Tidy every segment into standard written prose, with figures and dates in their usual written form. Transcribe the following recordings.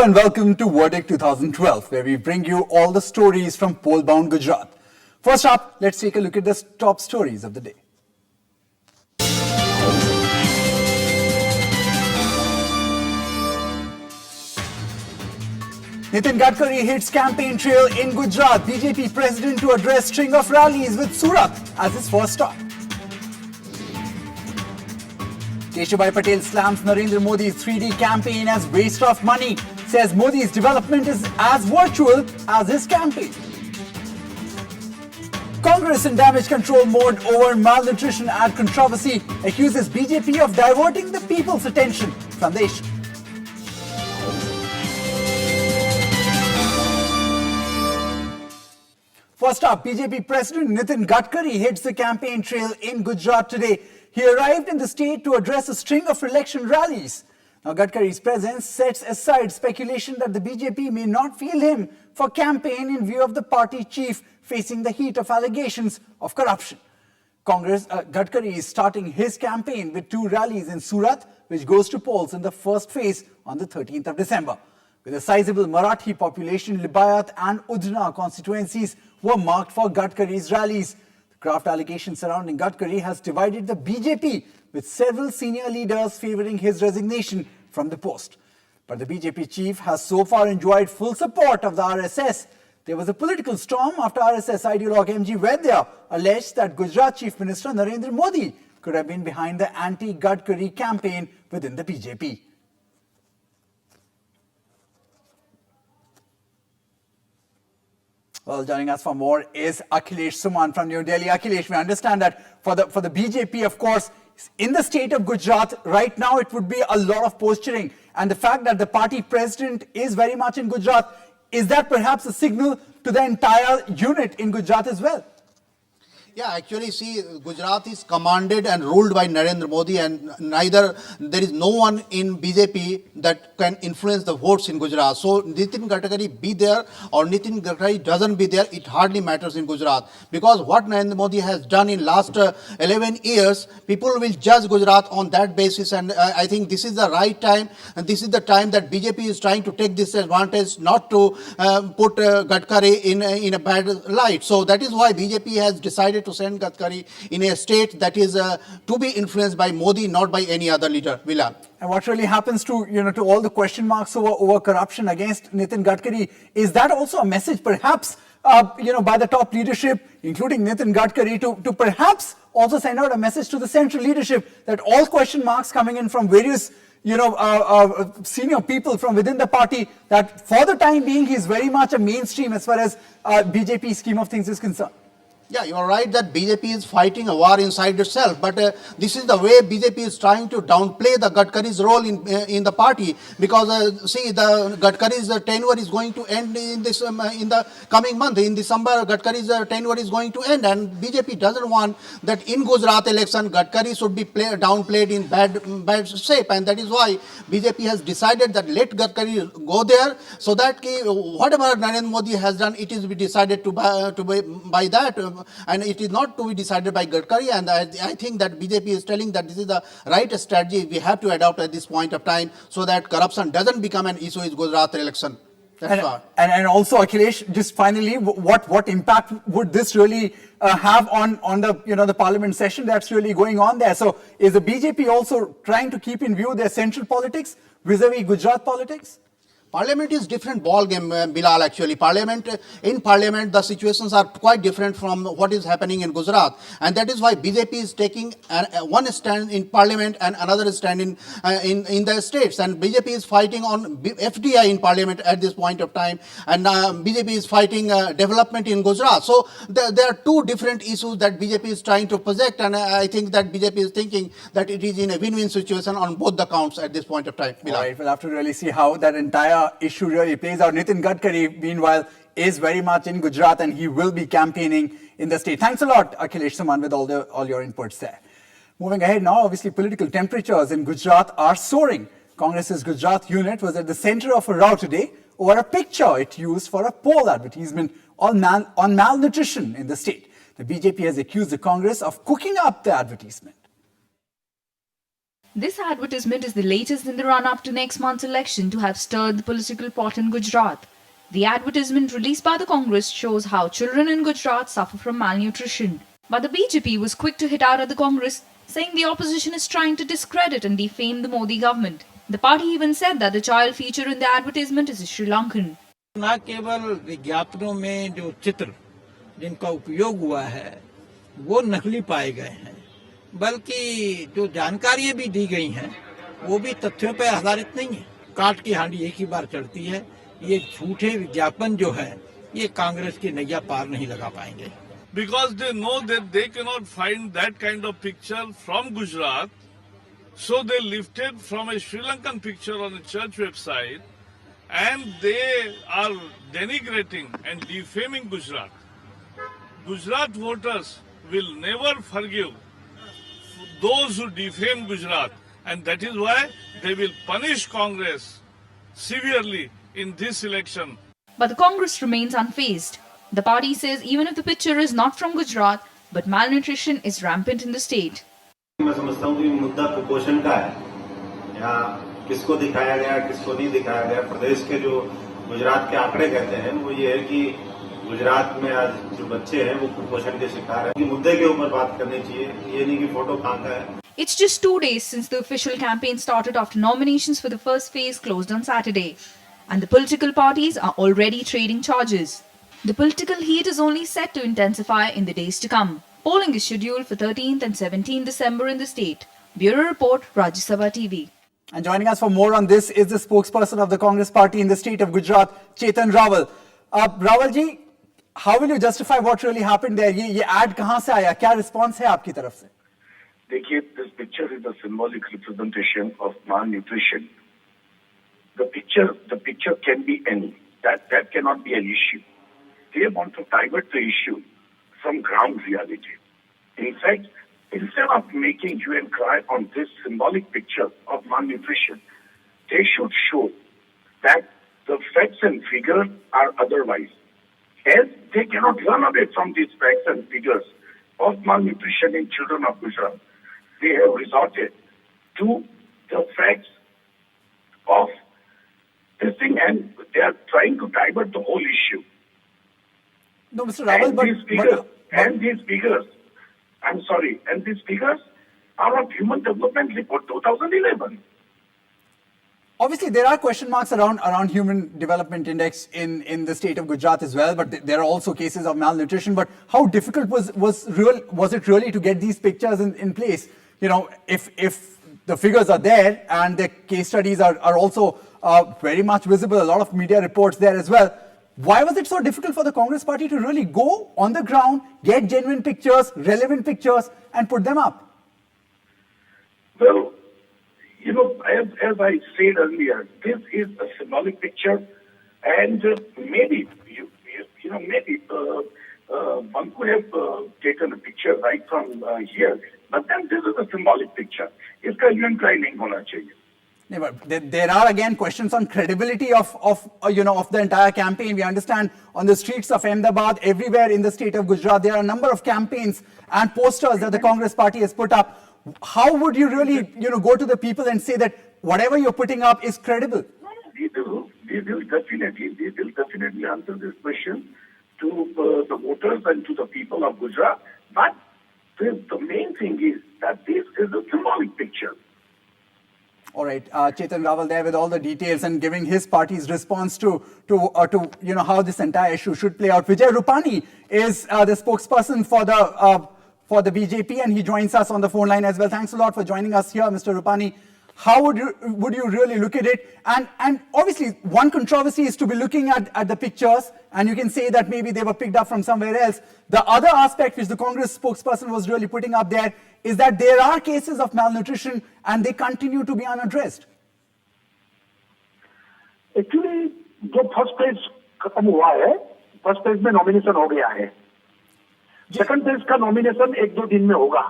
Hello and welcome to Verdict 2012, where we bring you all the stories from poll-bound Gujarat. First up, let's take a look at the top stories of the day. Nitin Gadkari hits campaign trail in Gujarat. BJP president to address string of rallies with Surat as his first stop. Keshavbhai Patel slams Narendra Modi's 3D campaign as waste of money. Says Modi's development is as virtual as his campaign. Congress in damage control mode over malnutrition ad controversy. Accuses BJP of diverting the people's attention from the issue. First up, BJP President Nitin Gadkari hits the campaign trail in Gujarat today. He arrived in the state to address a string of election rallies. Now, Gadkari's presence sets aside speculation that the BJP may not field him for campaign in view of the party chief facing the heat of allegations of corruption. Gadkari is starting his campaign with two rallies in Surat, which goes to polls in the first phase on the 13th of December. With a sizable Marathi population, Libayat and Udna constituencies were marked for Gadkari's rallies. The graft allegations surrounding Gadkari has divided the BJP, with several senior leaders favouring his resignation from the post. But the BJP chief has so far enjoyed full support of the RSS. There was a political storm after RSS ideologue MG Vaidya alleged that Gujarat Chief Minister Narendra Modi could have been behind the anti-Gadkari campaign within the BJP. Well, joining us for more is Akhilesh Suman from New Delhi. Akhilesh, we understand that for the BJP, of course, in the state of Gujarat, right now it would be a lot of posturing. And the fact that the party president is very much in Gujarat, is that perhaps a signal to the entire unit in Gujarat as well? Yeah, actually, see, Gujarat is commanded and ruled by Narendra Modi, and there is no one in BJP that can influence the votes in Gujarat. So, Nitin Gadkari be there or Nitin Gadkari doesn't be there, it hardly matters in Gujarat. Because what Narendra Modi has done in last 11 years, people will judge Gujarat on that basis, and I think this is the right time, and this is the time that BJP is trying to take this advantage not to put Gadkari in a bad light. So, that is why BJP has decided to send Gadkari in a state that is to be influenced by Modi, not by any other leader. Bilal. And what really happens to to all the question marks over corruption against Nitin Gadkari? Is that also a message, perhaps, by the top leadership, including Nitin Gadkari, to perhaps also send out a message to the central leadership that all question marks coming in from various senior people from within the party, that for the time being he is very much a mainstream as far as BJP scheme of things is concerned? Yeah, you are right that BJP is fighting a war inside itself, but this is the way BJP is trying to downplay the Gadkari's role in the party, because see, the Gadkari's tenure is going to end in the coming month. In December, Gadkari's tenure is going to end, and BJP doesn't want that in Gujarat election Gadkari should be downplayed in bad shape, and that is why BJP has decided that let Gadkari go there, so that whatever Narendra Modi has done, it is to be decided by that. And it is not to be decided by Gadkari, and I think that BJP is telling that this is the right strategy we have to adopt at this point of time, so that corruption doesn't become an issue in Gujarat election. And also, Akhilesh, just finally, what impact would this really have on the the parliament session that's really going on there? So is the BJP also trying to keep in view their central politics vis-a-vis Gujarat politics? Parliament is different ball game, Bilal, actually. In Parliament, the situations are quite different from what is happening in Gujarat. And that is why BJP is taking one stand in Parliament and another stand in the states. And BJP is fighting on FDI in Parliament at this point of time. And BJP is fighting development in Gujarat. So there are two different issues that BJP is trying to project. And I think that BJP is thinking that it is in a win-win situation on both the counts at this point of time, Bilal. All right, we'll have to really see how that entire issue really plays out. Nitin Gadkari, meanwhile, is very much in Gujarat, and he will be campaigning in the state. Thanks a lot, Akhilesh Suman, with all your inputs there. Moving ahead now, obviously political temperatures in Gujarat are soaring. Congress's Gujarat unit was at the center of a row today over a picture it used for a poll advertisement on malnutrition in the state. The BJP has accused the Congress of cooking up the advertisement. This advertisement is the latest in the run-up to next month's election to have stirred the political pot in Gujarat. The advertisement released by the Congress shows how children in Gujarat suffer from malnutrition. But the BJP was quick to hit out at the Congress, saying the opposition is trying to discredit and defame the Modi government. The party even said that the child featured in the advertisement is a Sri Lankan. न केवल विज्ञापनों में जो चित्र जिनका उपयोग हुआ है वो नकली पाए गए हैं, बल्कि जो जानकारियां भी दी गई हैं वो भी तथ्यों पर आधारित नहीं है। काट की हांडी एक ही बार चढ़ती है। ये झूठे विज्ञापन जो है ये कांग्रेस की नैया पार नहीं लगा पाएंगे। Because they know that they cannot find that kind of picture from Gujarat, so they lifted from a Sri Lankan picture on a church website, and they are denigrating and defaming Gujarat. Gujarat voters will never forgive those who defame Gujarat, and that is why they will punish Congress severely in this election. But the Congress remains unfazed. The party says even if the picture is not from Gujarat, but malnutrition is rampant in the state. मैं समझता हूँ कि मुद्दा कुपोषण का है, या किसको दिखाया गया किसको नहीं दिखाया गया। प्रदेश के जो गुजरात के आंकड़े कहते हैं वो ये है कि गुजरात में आज जो बच्चे हैं वो कुपोषण के शिकार हैं। मुद्दे के ऊपर बात करनी चाहिए, ये नहीं कि फोटो कहाँ का है। It's just 2 days since the official campaign started after nominations for the first phase closed on Saturday, and the political parties are already trading charges. The political heat is only set to intensify in the days to come. Polling is scheduled for 13th and 17th December in the state. Bureau Report, Rajya Sabha TV. And joining us for more on this is the spokesperson of the Congress party in the state of Gujarat, Chetan Rawal. Rawal ji, how will you justify what really happened there? ये ad कहाँ से आया? क्या response है आपकी तरफ से? देखिए, this picture is a symbolic representation of malnutrition. The picture can be any. That cannot be an issue. They want to divert the issue from ground reality. In fact, instead of making hue and cry on this symbolic picture of malnutrition, they should show that the facts and figures are otherwise. As they cannot run away from these facts and figures of malnutrition in children of Gujarat, they have resorted to the facts of this thing, and they are trying to divert the whole issue. No, Mr. Rawal, and these figures are of Human Development Report 2011. Obviously, there are question marks around Human Development Index in the state of Gujarat as well, but there are also cases of malnutrition. But how difficult was it really to get these pictures in place? You know, if the figures are there and the case studies are also very much visible, a lot of media reports there as well. Why was it so difficult for the Congress party to really go on the ground, get genuine pictures, relevant pictures, and put them up? Well, you know, as I said earlier, this is a symbolic picture, and maybe one could have taken a picture right from here, but then this is a symbolic picture. इसका UN try नहीं होना चाहिए. Yeah, but there are again questions on credibility of the entire campaign. We understand on the streets of Ahmedabad, everywhere in the state of Gujarat, there are a number of campaigns and posters that the Congress party has put up. How would you really go to the people and say that whatever you're putting up is credible? We will definitely answer this question to the voters and to the people of Gujarat. But the main thing is that this is a symbolic picture. All right, Chetan Rawal there with all the details and giving his party's response to how this entire issue should play out. Vijay Rupani is the spokesperson for the BJP, and he joins us on the phone line as well. Thanks a lot for joining us here, Mr. Rupani. How would you really look at it? And obviously, one controversy is to be looking at the pictures, and you can say that maybe they were picked up from somewhere else. The other aspect which the Congress spokesperson was really putting up there is that there are cases of malnutrition and they continue to be unaddressed. Actually, जो first page खत्म हुआ है, first page में nomination हो गया है. Second page का nomination 1-2 दिन में होगा.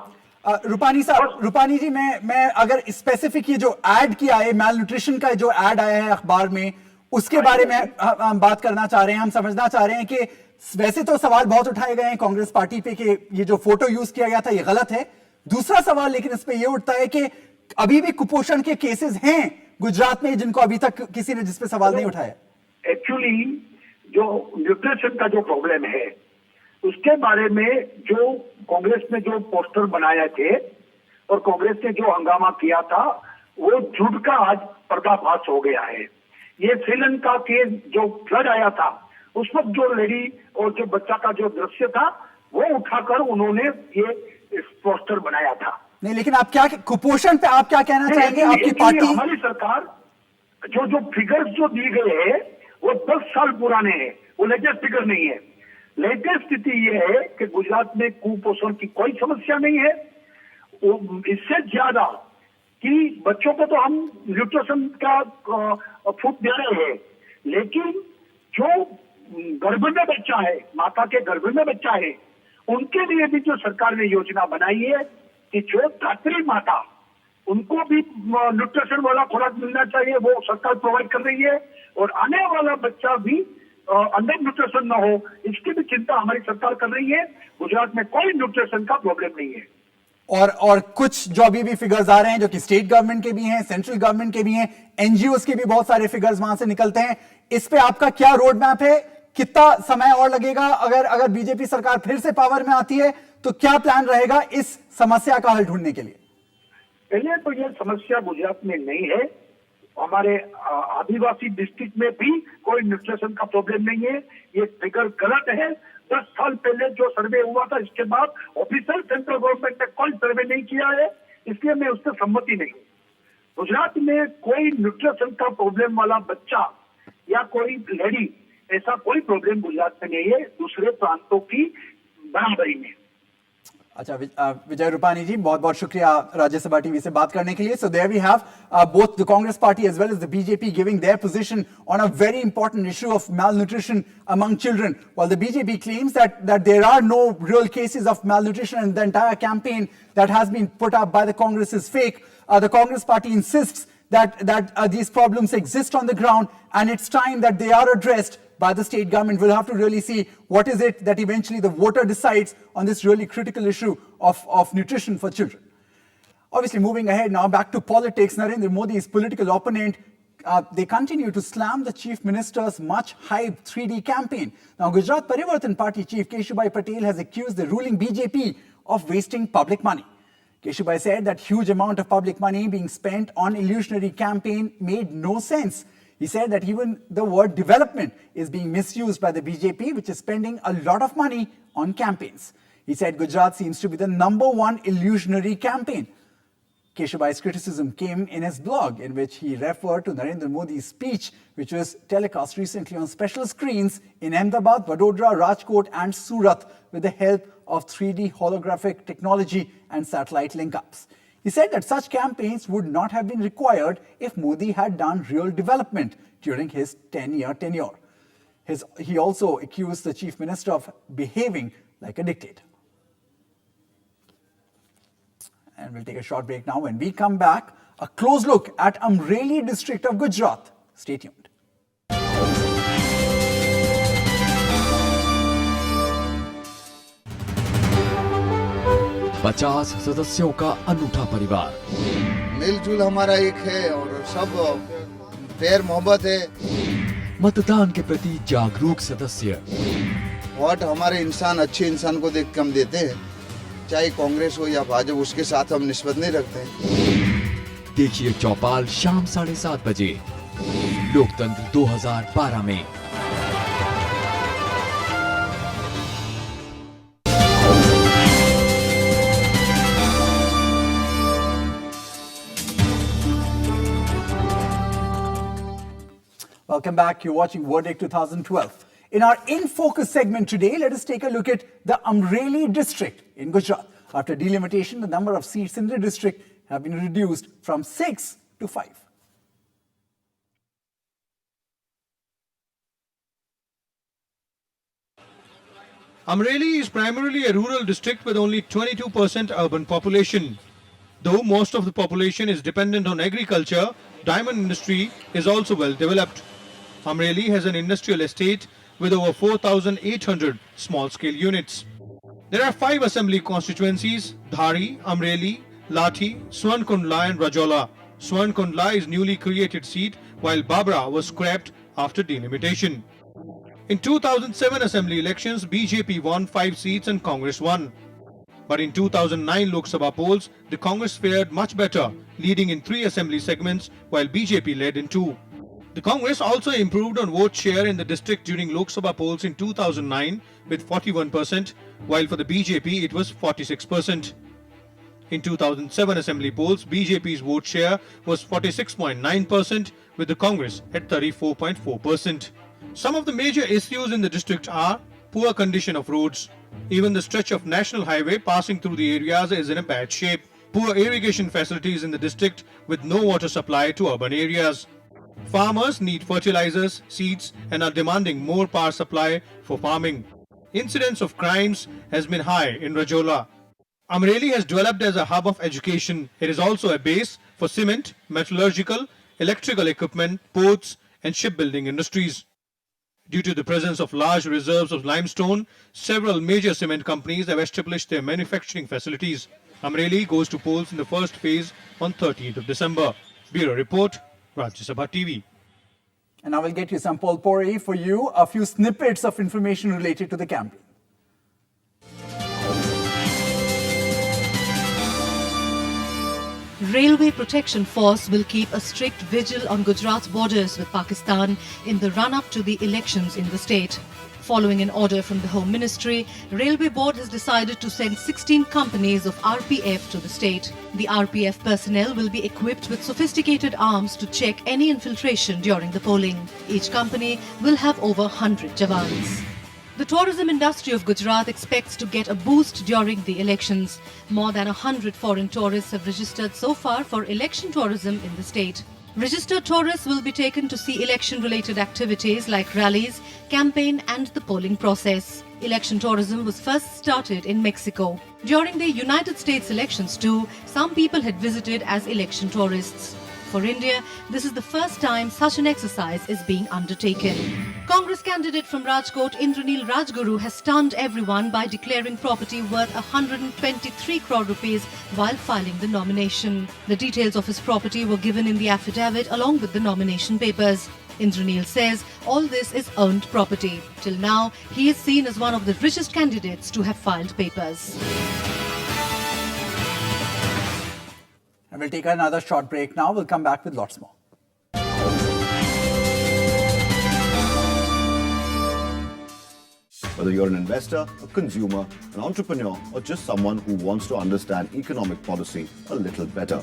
रूपानी जी, मैं अगर स्पेसिफिक ये जो ऐड किया है, मैलन्यूट्रिशन का जो ऐड आया है अखबार में, उसके बारे में हम बात करना चाह रहे हैं. हम समझना चाह रहे हैं कि वैसे तो सवाल बहुत उठाए गए हैं कांग्रेस पार्टी पे कि ये जो फोटो यूज किया गया था ये गलत है. दूसरा सवाल लेकिन इस पे ये उठता है कि अभी भी कुपोषण के केसेस हैं गुजरात में जिनको अभी तक किसी ने जिस पे सवाल नहीं उठाया? एक्चुअली जो न्यूट्रिशन का जो प्रॉब्लम है उसके बारे में जो कांग्रेस ने जो पोस्टर बनाए थे और कांग्रेस ने जो हंगामा किया था वो झूठ का आज पर्दाफाश हो गया है। ये श्रीलंका के जो फ्लड आया था उस वक्त जो लेडी और जो बच्चा का जो दृश्य था वो उठाकर उन्होंने ये पोस्टर बनाया था। नहीं, लेकिन आप क्या कुपोषण पे आप क्या कहना चाहेंगे? आपकी पार्टी, हमारी सरकार जो फिगर्स जो दी गए हैं वो 10 साल पुराने हैं, वो लेटेस्ट फिगर नहीं है। लेटेस्ट स्थिति ये है कि गुजरात में कुपोषण की कोई समस्या नहीं है। इससे ज्यादा कि बच्चों को तो हम न्यूट्रिशन का फूड दे रहे हैं, लेकिन जो गर्भ में बच्चा है, माता के गर्भ में बच्चा है, उनके लिए भी जो सरकार ने योजना बनाई है कि जो धात्री माता उनको भी न्यूट्रिशन वाला खुराक मिलना चाहिए, वो सरकार प्रोवाइड कर रही है। और आने वाला बच्चा भी अंडर न्यूट्रिशन ना हो, इसकी भी चिंता हमारी सरकार कर रही है। गुजरात में कोई न्यूट्रिशन का प्रॉब्लम नहीं है। और कुछ जो अभी भी फिगर्स आ रहे हैं जो कि स्टेट गवर्नमेंट के भी हैं, सेंट्रल गवर्नमेंट के भी हैं, एनजीओस के भी बहुत सारे फिगर्स वहां से निकलते हैं। इस पे आपका क्या रोड मैप है? कितना समय और लगेगा? अगर बीजेपी सरकार फिर से पावर में आती है तो क्या प्लान रहेगा इस समस्या का हल ढूंढने के लिए? पहले तो ये समस्या गुजरात में नहीं है, हमारे आदिवासी डिस्ट्रिक्ट में भी कोई न्यूट्रिशन का प्रॉब्लम नहीं है। ये फिगर गलत है। 10 साल पहले जो सर्वे हुआ था इसके बाद ऑफिशियल सेंट्रल गवर्नमेंट ने कोई सर्वे नहीं किया है, इसलिए मैं उससे सम्मति नहीं हूँ। गुजरात में कोई न्यूट्रिशन का प्रॉब्लम वाला बच्चा या कोई लेडी, ऐसा कोई प्रॉब्लम गुजरात में नहीं है दूसरे प्रांतों की बराबरी में। अच्छा, विजय रूपानी जी, बहुत बहुत शुक्रिया राज्यसभा टीवी से बात करने के लिए। So there we have both the Congress party as well as the BJP giving their position on a very important issue of malnutrition among children. While the BJP claims that there are no real cases of malnutrition and the entire campaign that has been put up by the Congress is fake, the Congress party insists that these problems exist on the ground and it's time that they are addressed by the state government. We'll have to really see what is it that eventually the voter decides on this really critical issue of nutrition for children. Obviously, moving ahead now back to politics, Narendra Modi's political opponent, they continue to slam the Chief Minister's much-hyped 3D campaign. Now, Gujarat Parivartan Party Chief Keshubai Patel has accused the ruling BJP of wasting public money. Keshubai said that huge amount of public money being spent on illusionary campaign made no sense. He said that even the word development is being misused by the BJP, which is spending a lot of money on campaigns. He said Gujarat seems to be the #1 illusionary campaign. Keshubai's criticism came in his blog, in which he referred to Narendra Modi's speech, which was telecast recently on special screens in Ahmedabad, Vadodara, Rajkot and Surat with the help of 3D holographic technology and satellite link-ups. He said that such campaigns would not have been required if Modi had done real development during his 10-year tenure. He also accused the Chief Minister of behaving like a dictator. And we'll take a short break now. When we come back, a close look at Amreli district of Gujarat. Stay tuned. पचास सदस्यों का अनूठा परिवार, मिलजुल हमारा एक है और सब प्यार मोहब्बत है। मतदान के प्रति जागरूक सदस्य, वोट हमारे इंसान अच्छे इंसान को देख के हम देते हैं, चाहे कांग्रेस हो या भाजपा, उसके साथ हम निस्बत नहीं रखते हैं। देखिए चौपाल शाम 7:30 बजे लोकतंत्र 2012 में। Welcome back. You're watching Verdict 2012. In our In Focus segment today, let us take a look at the Amreli district in Gujarat. After delimitation, the number of seats in the district have been reduced from 6 to 5. Amreli is primarily a rural district with only 22% urban population. Though most of the population is dependent on agriculture, diamond industry is also well developed. Amreli has an industrial estate with over 4,800 small-scale units. There are 5 assembly constituencies: Dhari, Amreli, Lathi, Swarnkundla and Rajola. Swarnkundla is newly created seat while Babra was scrapped after delimitation. In 2007 Assembly elections, BJP won 5 seats and Congress won. But in 2009 Lok Sabha polls, the Congress fared much better, leading in 3 assembly segments while BJP led in 2. The Congress also improved on vote share in the district during Lok Sabha polls in 2009 with 41%, while for the BJP it was 46%. In 2007 assembly polls, BJP's vote share was 46.9% with the Congress at 34.4%. Some of the major issues in the district are poor condition of roads. Even the stretch of national highway passing through the areas is in a bad shape. Poor irrigation facilities in the district with no water supply to urban areas. Farmers need fertilizers, seeds and are demanding more power supply for farming. Incidence of crimes has been high in Rajola. Amreli has developed as a hub of education. It is also a base for cement, metallurgical, electrical equipment, ports and shipbuilding industries. Due to the presence of large reserves of limestone, several major cement companies have established their manufacturing facilities. Amreli goes to polls in the first phase on 30th of December. Bureau Report, Rajya Sabha TV. And I will get you some polpori for you, a few snippets of information related to the campaign. Railway Protection Force will keep a strict vigil on Gujarat's borders with Pakistan in the run-up to the elections in the state. Following an order from the Home Ministry, Railway Board has decided to send 16 companies of RPF to the state. The RPF personnel will be equipped with sophisticated arms to check any infiltration during the polling. Each company will have over 100 jawans. The tourism industry of Gujarat expects to get a boost during the elections. More than 100 foreign tourists have registered so far for election tourism in the state. Registered tourists will be taken to see election-related activities like rallies, campaign and the polling process. Election tourism was first started in Mexico. During the United States elections too, some people had visited as election tourists. For India, this is the first time such an exercise is being undertaken. Congress candidate from Rajkot, Indranil Rajguru, has stunned everyone by declaring property worth 123 crore rupees while filing the nomination. The details of his property were given in the affidavit along with the nomination papers. Indranil says all this is owned property. Till now, he is seen as one of the richest candidates to have filed papers. And we'll take another short break now. We'll come back with lots more. Whether you're an investor, a consumer, an entrepreneur, or just someone who wants to understand economic policy a little better.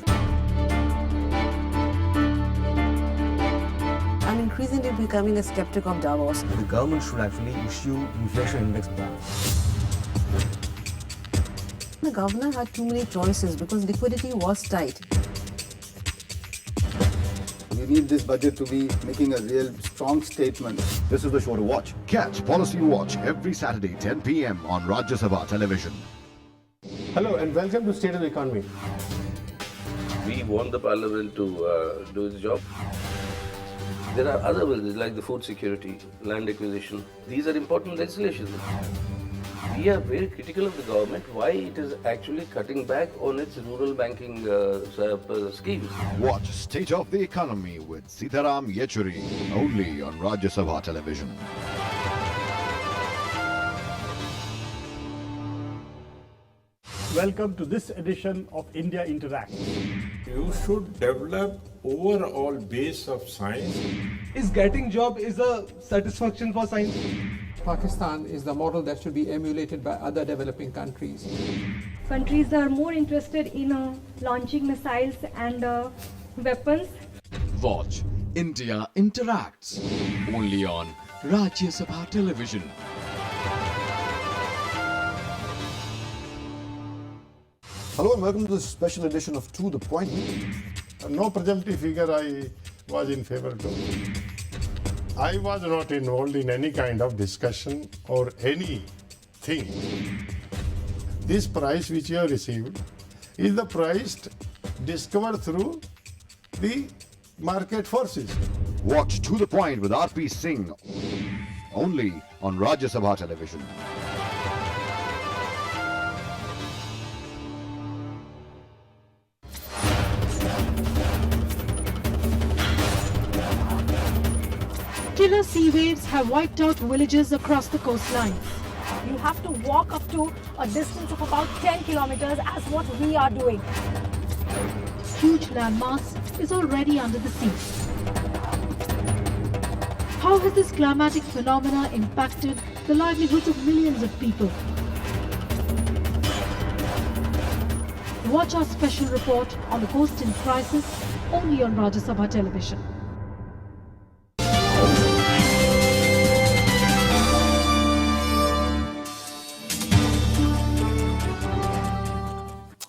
I'm increasingly becoming a skeptic of Davos. The government should actually issue inflation index plan. The governor had too many choices because liquidity was tight. We need this budget to be making a real strong statement. This is the show to watch. Catch Policy Watch every Saturday 10 p.m. on Rajya Sabha Television. Hello and welcome to State of the Economy. We want the parliament to do its job. There are other bills like the food security, land acquisition. These are important legislation. We are very critical of the government, why it is actually cutting back on its rural banking schemes. Watch State of the Economy with Sitaram Yechuri, only on Rajya Sabha Television. Welcome to this edition of India Interact. You should develop overall base of science. Is getting job is a satisfaction for science? Pakistan is the model that should be emulated by other developing countries. Countries are more interested in launching missiles and weapons. Watch India Interacts only on Rajya Sabha Television. Hello and welcome to this special edition of To The Point. No presumptive figure I was in favor to. I was not involved in any kind of discussion or anything. This prize which you have received is the prize discovered through the market forces. Watch To The Point with R.P. Singh, only on Rajya Sabha Television. Killer sea waves have wiped out villages across the coastline. You have to walk up to a distance of about 10 kilometers as what we are doing. Huge landmass is already under the sea. How has this climatic phenomena impacted the livelihoods of millions of people? Watch our special report on the coast in crisis only on Rajya Sabha television.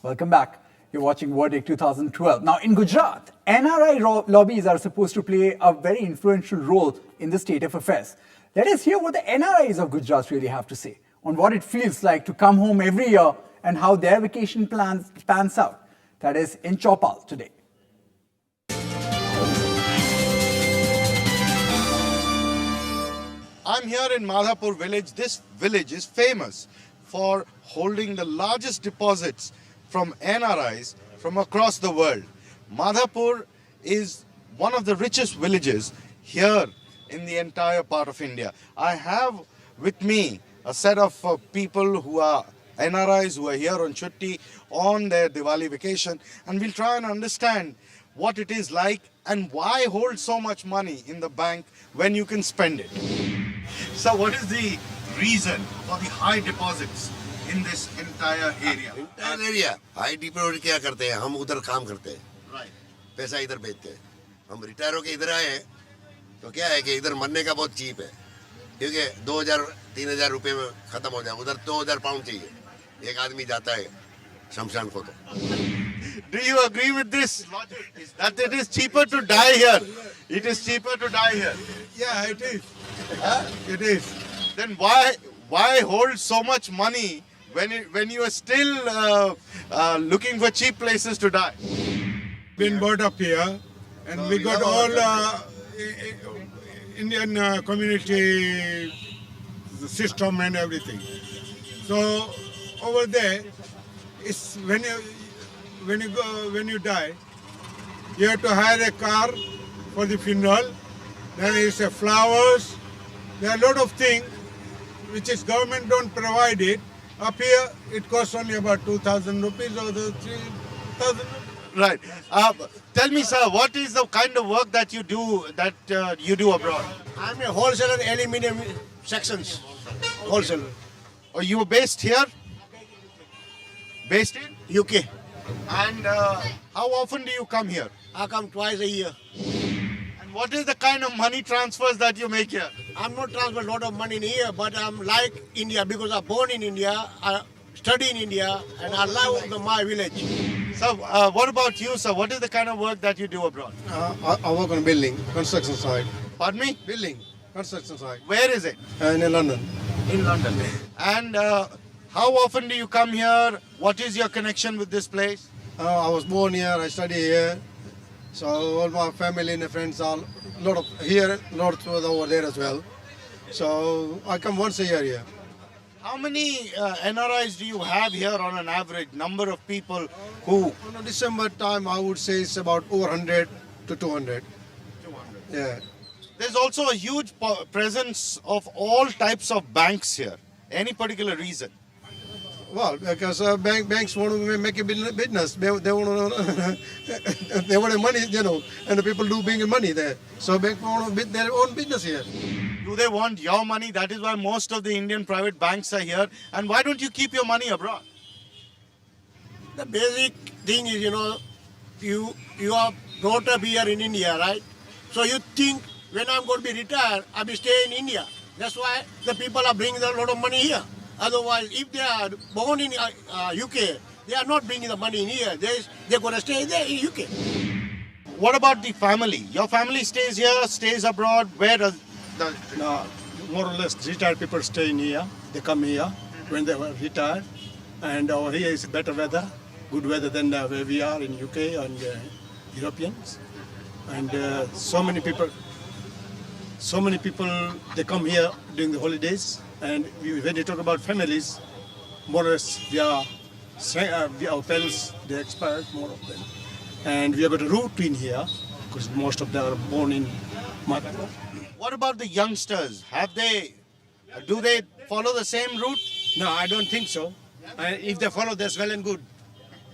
Welcome back. You're watching Verdict 2012. Now, in Gujarat, NRI lobbies are supposed to play a very influential role in the state of affairs. Let us hear what the NRIs of Gujarat really have to say on what it feels like to come home every year and how their vacation plans pans out. That is in Chopal today. I'm here in Madhapur village. This village is famous for holding the largest deposits from NRIs from across the world. Madhapur is one of the richest villages here in the entire part of India. I have with me a set of people who are NRIs who are here on Chutti on their Diwali vacation, and we'll try and understand what it is like and why hold so much money in the bank when you can spend it. So what is the reason for the high deposits in this entire area? Entire area. High deposit क्या करते हैं? हम उधर काम करते हैं. Right. पैसा इधर भेजते हैं. हम रिटायर होके इधर आए हैं, तो क्या है कि इधर मरने का बहुत चीप है, क्योंकि 2,000-3,000 रुपए में खत्म हो जाए. उधर 2,000 पाउंड चाहिए. एक आदमी जाता है शमशान को तो. Do you agree with this logic? That it is cheaper to die here? It is cheaper to die here. Yeah, it is. It is. Then why hold so much money when you are still looking for cheap places to die? Been brought up here, and we got all Indian community system and everything. So over there, it's when you die, you have to hire a car for the funeral. Then it's flowers. There are a lot of things which is government don't provide it. Up here, it costs only about 2,000 rupees or 3,000. Right. Tell me, sir, what is the kind of work that you do abroad? I'm a wholesaler, aluminium sections. Wholesaler. Oh, you were based here? Based in UK. And how often do you come here? I come twice a year. And what is the kind of money transfers that you make here? I'm not transfer a lot of money in here, but I'm like India because I'm born in India, I study in India, and I love my village. So, what about you, sir? What is the kind of work that you do abroad? I work on building, construction side. Pardon me? Building, construction side. Where is it? In London. In London. And how often do you come here? What is your connection with this place? I was born here, I study here. So all my family and friends are a lot of here, a lot over there as well. So I come once a year here. How many NRIs do you have here on an average number of people who? On December time, I would say it's about over 100 to 200. 200. Yeah. There's also a huge presence of all types of banks here. Any particular reason? Well, because banks want to make a business. They want to, they want money, you know, and the people do bring money there. So banks want their own business here. Do they want your money? That is why most of the Indian private banks are here. And why don't you keep your money abroad? The basic thing is, you know, you are brought up here in India, right? So you think when I'm going to be retired, I'll be staying in India. That's why the people are bringing a lot of money here. Otherwise, if they are born in UK, they are not bringing the money in here. They're going to stay there in UK. What about the family? Your family stays here, stays abroad. Where does the... No, more or less retired people stay in here. They come here when they were retired. And over here is better weather, good weather than where we are in UK and Europeans. And so many people, they come here during the holidays. And when you talk about families, more or less our parents, they expired, more of them. And we have got a root in here, because most of them are born in Madhapur. What about the youngsters? Do they follow the same route? No, I don't think so. If they follow, that's well and good.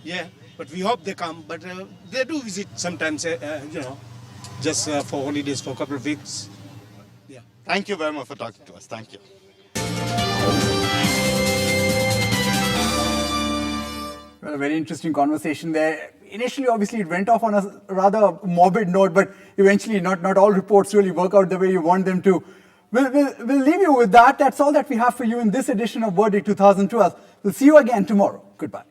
Yeah, but we hope they come. But they do visit sometimes, just for holidays for a couple of weeks. Yeah. Thank you very much for talking to us. Thank you. Well, a very interesting conversation there. Initially, obviously, it went off on a rather morbid note, but eventually not all reports really work out the way you want them to. We'll leave you with that. That's all that we have for you in this edition of Verdict 2012. We'll see you again tomorrow. Goodbye.